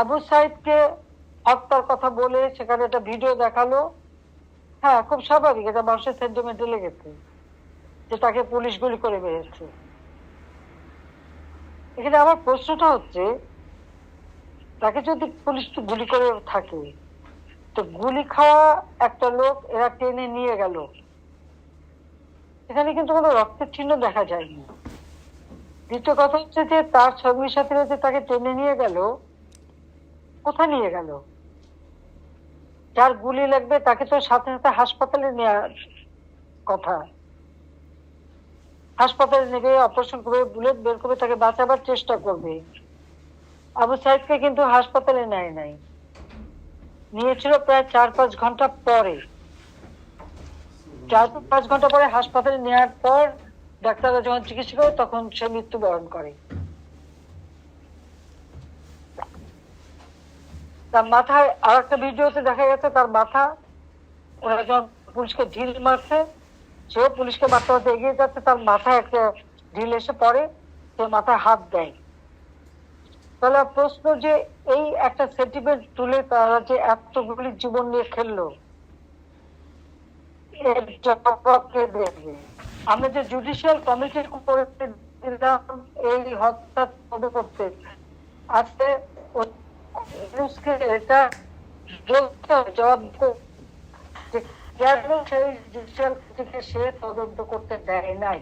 আবু সাইদকে হত্যার কথা বলে সেখানে একটা ভিডিও দেখালো। হ্যাঁ, খুব স্বাভাবিক, এটা মানুষের সেন্টিমেন্টে লেগেছে যে তাকে পুলিশ গুলি করে মেরেছে। এখানে আমার প্রশ্নটা হচ্ছে, তাকে যদি পুলিশ গুলি করে থাকে, তো গুলি খাওয়া একটা লোক এরা টেনে নিয়ে গেল, এখানে কিন্তু কোনো রক্তের চিহ্ন দেখা যায়নি। দ্বিতীয় কথা হচ্ছে যে তার সঙ্গী সাথীরা যে তাকে টেনে নিয়ে গেল, কোথায় নিয়ে গেল? যার গুলি লাগবে তাকে তো সাথে সাথে হাসপাতালে নেওয়ার কথা। হাসপাতালে নেবে, অপারেশন করবে, বুলেট বের করবে, তাকে বাঁচাবার চেষ্টা করবে। আবু সাইদকে কিন্তু হাসপাতালে নেয় নাই, নিয়েছিল প্রায় 4-5 ঘন্টা পরে। 4-5 ঘন্টা পরে হাসপাতালে নেওয়ার পর ডাক্তাররা যখন চিকিৎসা করে তখন সে মৃত্যুবরণ করে। তার মাথায় আর একটা ভিডিওতে দেখা গেছে তার মাথা, ওরা যখন পুলিশকে ঢিল মারছে, সেও পুলিশকে মারতে মারতে এগিয়ে যাচ্ছে, তার মাথায় একটা ঢিল এসে পড়ে, সে মাথায় হাত দেয়। তাহলে প্রশ্ন যে এই একটা সেন্টিমেন্ট তুলে তারা যে এতগুলি জীবন নিয়ে খেললো, এর জবাব কে দেবে? আমরা যে জুডিশিয়াল কমিটি করে দিলাম এই হত্যা তদন্ত করতে, আজকে এটা জবাব যে কেন সেই জুডিশিয়াল কমিটিকে সে তদন্ত করতে দেয় নাই।